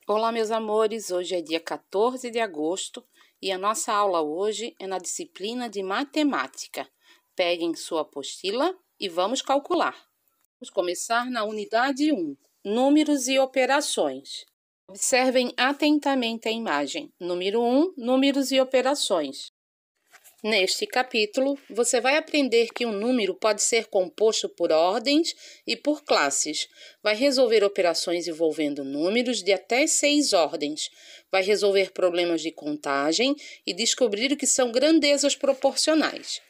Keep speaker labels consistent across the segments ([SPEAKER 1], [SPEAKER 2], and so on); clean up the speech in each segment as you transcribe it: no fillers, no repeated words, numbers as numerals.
[SPEAKER 1] Olá, meus amores! Hoje é dia 14 de agosto e a nossa aula hoje é na disciplina de matemática. Peguem sua apostila e vamos calcular. Vamos começar na unidade 1, números e operações. Observem atentamente a imagem. Número 1, números e operações. Neste capítulo, você vai aprender que um número pode ser composto por ordens e por classes. Vai resolver operações envolvendo números de até 6 ordens. Vai resolver problemas de contagem e descobrir o que são grandezas proporcionais.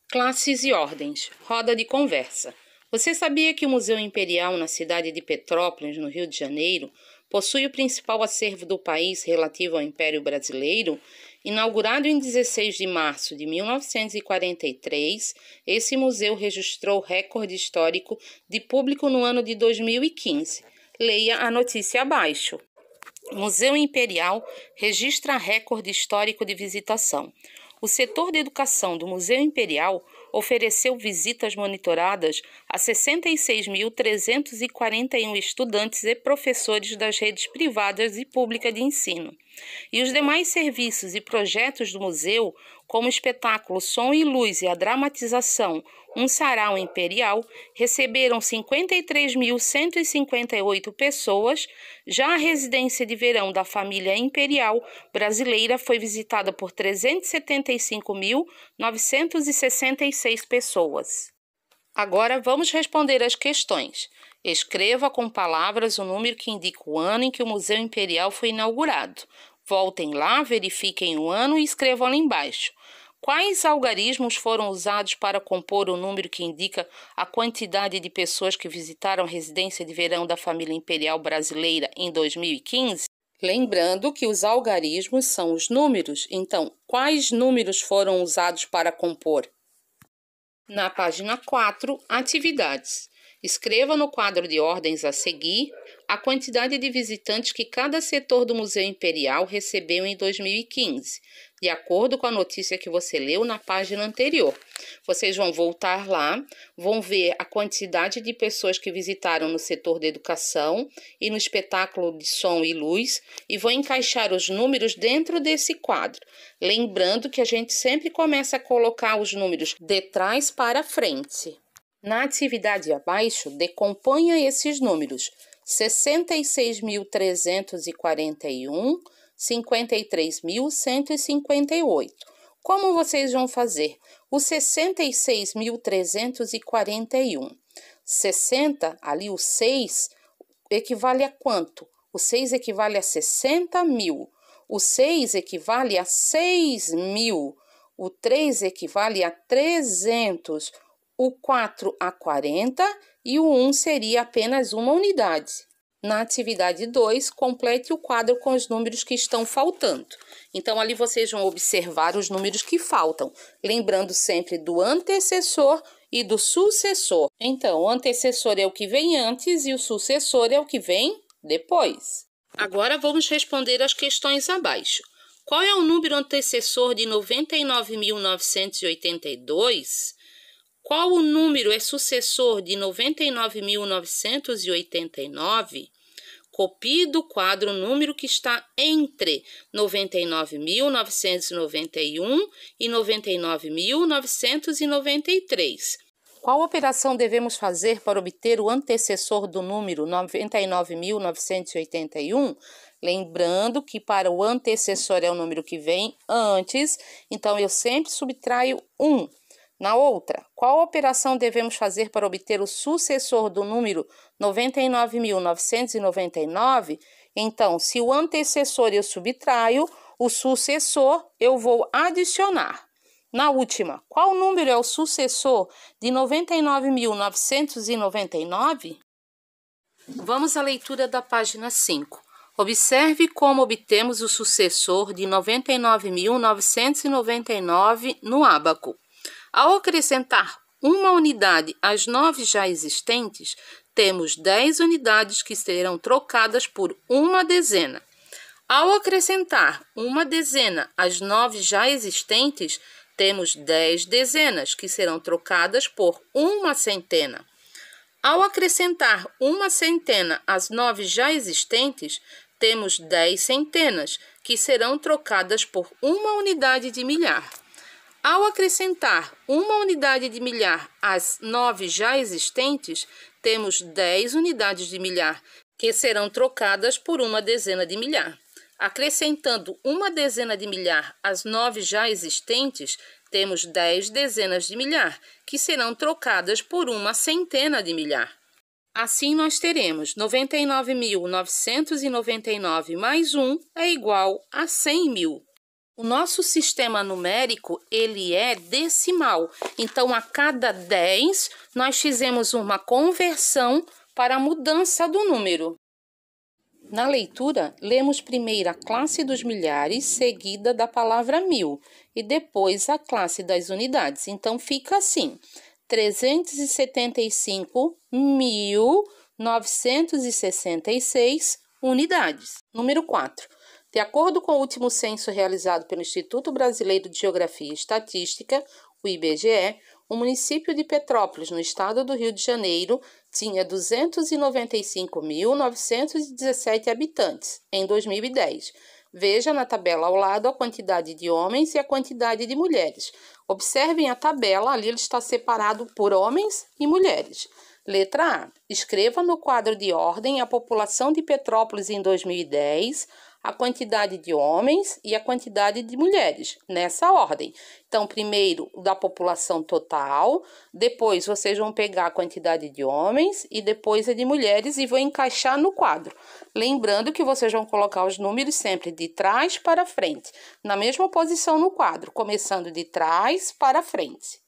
[SPEAKER 1] Classes e ordens. Roda de conversa. Você sabia que o Museu Imperial, na cidade de Petrópolis, no Rio de Janeiro, possui o principal acervo do país relativo ao Império Brasileiro? Inaugurado em 16 de março de 1943, esse museu registrou recorde histórico de público no ano de 2015. Leia a notícia abaixo. Museu Imperial registra recorde histórico de visitação. O setor de educação do Museu Imperial ofereceu visitas monitoradas a 66.341 estudantes e professores das redes privadas e públicas de ensino. E os demais serviços e projetos do museu, como o espetáculo Som e Luz e a dramatização Um Sarau Imperial, receberam 53.158 pessoas. Já a residência de verão da família imperial brasileira foi visitada por 375.966 pessoas. Agora vamos responder as questões. Escreva com palavras o número que indica o ano em que o Museu Imperial foi inaugurado. Voltem lá, verifiquem o ano e escrevam lá embaixo. Quais algarismos foram usados para compor o número que indica a quantidade de pessoas que visitaram a residência de verão da família imperial brasileira em 2015? Lembrando que os algarismos são os números, então, quais números foram usados para compor? Na página 4, atividades. Escreva no quadro de ordens a seguir a quantidade de visitantes que cada setor do Museu Imperial recebeu em 2015, de acordo com a notícia que você leu na página anterior. Vocês vão voltar lá, vão ver a quantidade de pessoas que visitaram no setor de educação e no espetáculo de som e luz e vão encaixar os números dentro desse quadro. Lembrando que a gente sempre começa a colocar os números de trás para frente. Na atividade abaixo, decomponha esses números: 66.341, 53.158. Como vocês vão fazer? O 66.341. 60, ali o 6, equivale a quanto? O 6 equivale a 60.000. O 6 equivale a 6.000. O 3 equivale a 300. O 4 a 40 e o 1 seria apenas uma unidade. Na atividade 2, complete o quadro com os números que estão faltando. Então, ali vocês vão observar os números que faltam, lembrando sempre do antecessor e do sucessor. Então, o antecessor é o que vem antes e o sucessor é o que vem depois. Agora, vamos responder as questões abaixo. Qual é o número antecessor de 99.982? Qual o número é sucessor de 99.989? Copie do quadro o número que está entre 99.991 e 99.993. Qual operação devemos fazer para obter o antecessor do número 99.981? Lembrando que para o antecessor é o número que vem antes, então eu sempre subtraio 1. Na outra, qual operação devemos fazer para obter o sucessor do número 99.999? Então, se o antecessor eu subtraio, o sucessor eu vou adicionar. Na última, qual número é o sucessor de 99.999? Vamos à leitura da página 5. Observe como obtemos o sucessor de 99.999 no ábaco. Ao acrescentar uma unidade às 9 já existentes, temos 10 unidades que serão trocadas por uma dezena. Ao acrescentar uma dezena às 9 já existentes, temos 10 dezenas que serão trocadas por uma centena. Ao acrescentar uma centena às 9 já existentes, temos 10 centenas, que serão trocadas por uma unidade de milhar. Ao acrescentar uma unidade de milhar às 9 já existentes, temos 10 unidades de milhar, que serão trocadas por uma dezena de milhar. Acrescentando uma dezena de milhar às 9 já existentes, temos 10 dezenas de milhar, que serão trocadas por uma centena de milhar. Assim, nós teremos 99.999 mais 1 é igual a 100.000. O nosso sistema numérico, ele é decimal. Então, a cada 10, nós fizemos uma conversão para a mudança do número. Na leitura, lemos primeiro a classe dos milhares, seguida da palavra mil, e depois a classe das unidades. Então, fica assim: 375.966 unidades. Número 4. De acordo com o último censo realizado pelo Instituto Brasileiro de Geografia e Estatística, o IBGE, o município de Petrópolis, no estado do Rio de Janeiro, tinha 295.917 habitantes em 2010. Veja na tabela ao lado a quantidade de homens e a quantidade de mulheres. Observem a tabela, ali ele está separado por homens e mulheres. Letra A. Escreva no quadro de ordem a população de Petrópolis em 2010, a quantidade de homens e a quantidade de mulheres, nessa ordem. Então, primeiro da população total, depois vocês vão pegar a quantidade de homens e depois a de mulheres e vão encaixar no quadro. Lembrando que vocês vão colocar os números sempre de trás para frente, na mesma posição no quadro, começando de trás para frente.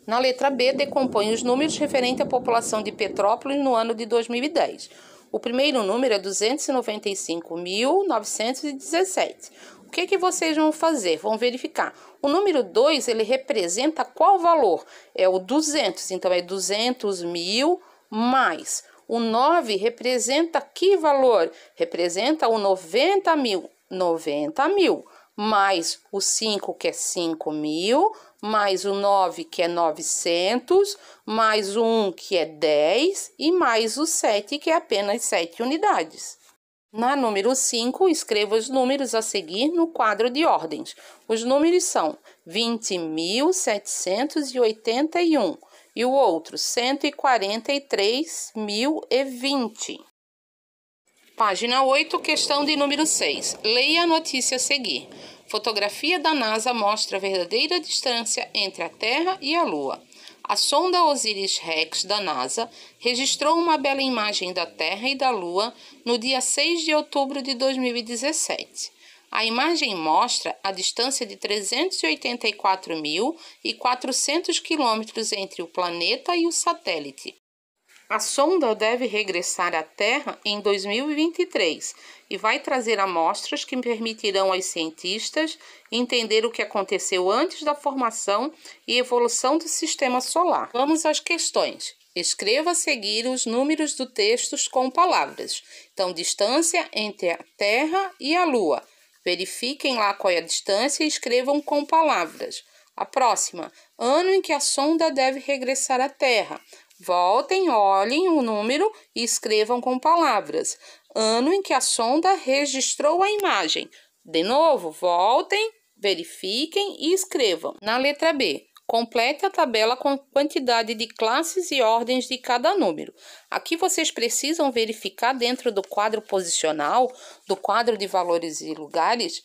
[SPEAKER 1] Na letra B, decompõe os números referentes à população de Petrópolis no ano de 2010. O primeiro número é 295.917. O que vocês vão fazer? Vão verificar. O número 2, ele representa qual valor? É o 200, então é 200.000 mais. O 9 representa que valor? Representa o 90.000. 90.000. Mais o 5, que é 5.000, mais o 9, que é 900, mais o 1, que é 10, e mais o 7, que é apenas 7 unidades. Na número 5, escreva os números a seguir no quadro de ordens. Os números são 20.781 e o outro 143.020. Página 8, questão de número 6. Leia a notícia a seguir. Fotografia da NASA mostra a verdadeira distância entre a Terra e a Lua. A sonda OSIRIS-REx da NASA registrou uma bela imagem da Terra e da Lua no dia 6 de outubro de 2017. A imagem mostra a distância de 384.400 quilômetros entre o planeta e o satélite. A sonda deve regressar à Terra em 2023 e vai trazer amostras que permitirão aos cientistas entender o que aconteceu antes da formação e evolução do sistema solar. Vamos às questões. Escreva a seguir os números do texto com palavras. Então, distância entre a Terra e a Lua. Verifiquem lá qual é a distância e escrevam com palavras. A próxima, ano em que a sonda deve regressar à Terra. Voltem, olhem o número e escrevam com palavras. Ano em que a sonda registrou a imagem. De novo, voltem, verifiquem e escrevam. Na letra B, complete a tabela com quantidade de classes e ordens de cada número. Aqui vocês precisam verificar dentro do quadro posicional, do quadro de valores e lugares,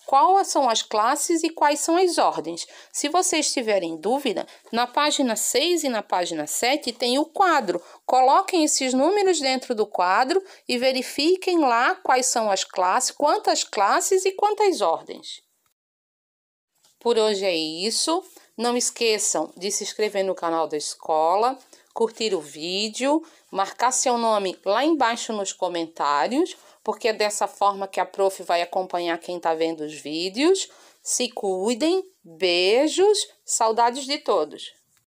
[SPEAKER 1] quais são as classes e quais são as ordens. Se vocês tiverem dúvida, na página 6 e na página 7 tem o quadro. Coloquem esses números dentro do quadro e verifiquem lá quais são as classes, quantas classes e quantas ordens. Por hoje é isso. Não esqueçam de se inscrever no canal da escola, curtir o vídeo, marcar seu nome lá embaixo nos comentários, porque é dessa forma que a prof vai acompanhar quem está vendo os vídeos. Se cuidem, beijos, saudades de todos!